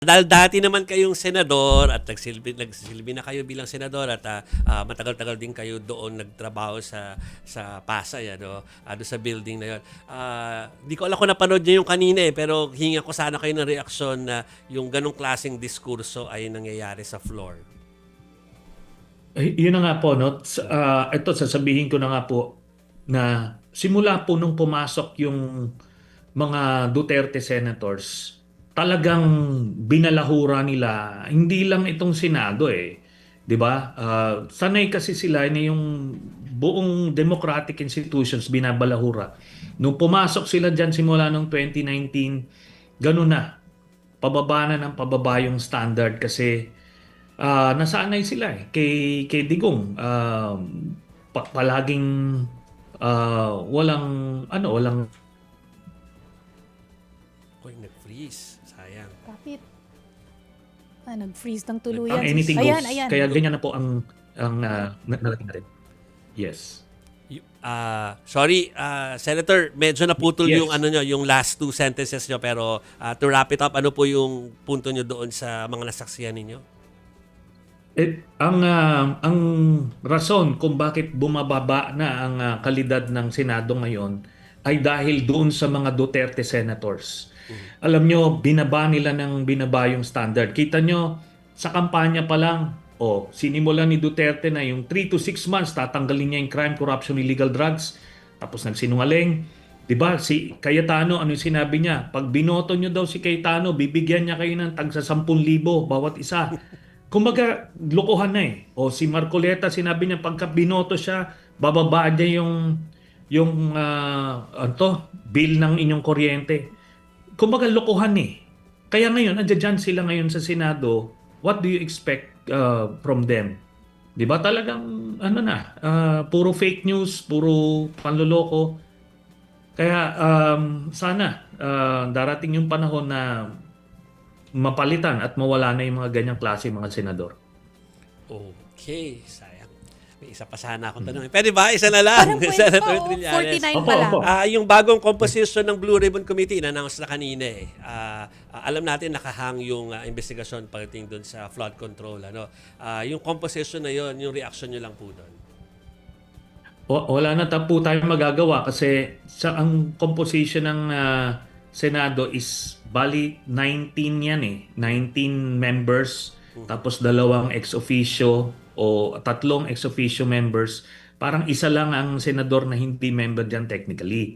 Dahil dati naman kayong senador at nagsilbi na kayo bilang senador at matagal-tagal din kayo doon nagtrabaho sa Pasay, ano, doon sa building na 'yon. Di ko alam kung napanood niyo yung kanina pero hinga ko sana kayo ng reaksyon na yung ganong klaseng diskurso ay nangyayari sa floor. Yun na nga po, no? Ito, sasabihin ko na nga po na simula po nung pumasok yung mga Duterte senators, talagang binalahura nila, hindi lang itong Senado eh. 'Di ba? Sanay kasi sila na yung buong democratic institutions binabalahura. Nung pumasok sila diyan simula nung 2019, ganun na. Pababa na ng pababa yung standard kasi nasanay sila eh kay Digong. Palaging walang walang Hoy, nag-freeze. Sayang. Kapit. Nag-freeze ng tuluyan. anything Ayan, goes. ayan. Kaya ganyan na po ang narating natin. Yes. Sorry, Senator, medyo naputol Yes. yung ano nyo, yung last two sentences nyo, pero to wrap it up, ano po yung punto nyo doon sa mga nasaksihan ninyo? Ang rason kung bakit bumababa na ang kalidad ng Senado ngayon ay dahil doon sa mga Duterte senators. Alam nyo, binaba nila ng binaba yung standard. Kita nyo, sa kampanya pa lang, sinimulan ni Duterte na yung 3 to 6 months, tatanggalin niya yung crime, corruption, illegal drugs. Tapos nagsinungaling. Diba, si Cayetano, ano yung sinabi niya? Pag binoto nyo daw si Cayetano, bibigyan niya kayo ng tagsa 10,000 bawat isa. Kumbaga, lokohan na eh. O si Marcoleta, sinabi niya, pagka binoto siya, bababa niya yung bill ng inyong kuryente. Kumbaga, lokohan eh. Kaya ngayon, andyan sila ngayon sa Senado. What do you expect from them? Di ba talagang, puro fake news, puro panloloko. Kaya sana darating yung panahon na mapalitan at mawala na yung mga ganyang klase mga senador. Okay, sayang. May isa pa sana akong tanong. Pwede ba? Isa na lang. Parang pwede Senator pa, oh. Trillanes. 49 pa lang. Opo. Yung bagong composition ng Blue Ribbon Committee, in-announce na kanina eh. Alam natin nakahang yung investigasyon pagdating doon sa flood control. Yung composition na yon, yung reaction nyo lang po doon. Wala na po tayong magagawa kasi ang composition ng Senado is bali 19 yan eh. 19 members tapos 2 ex officio o 3 ex officio members. Parang isa lang ang senador na hindi member dyan technically.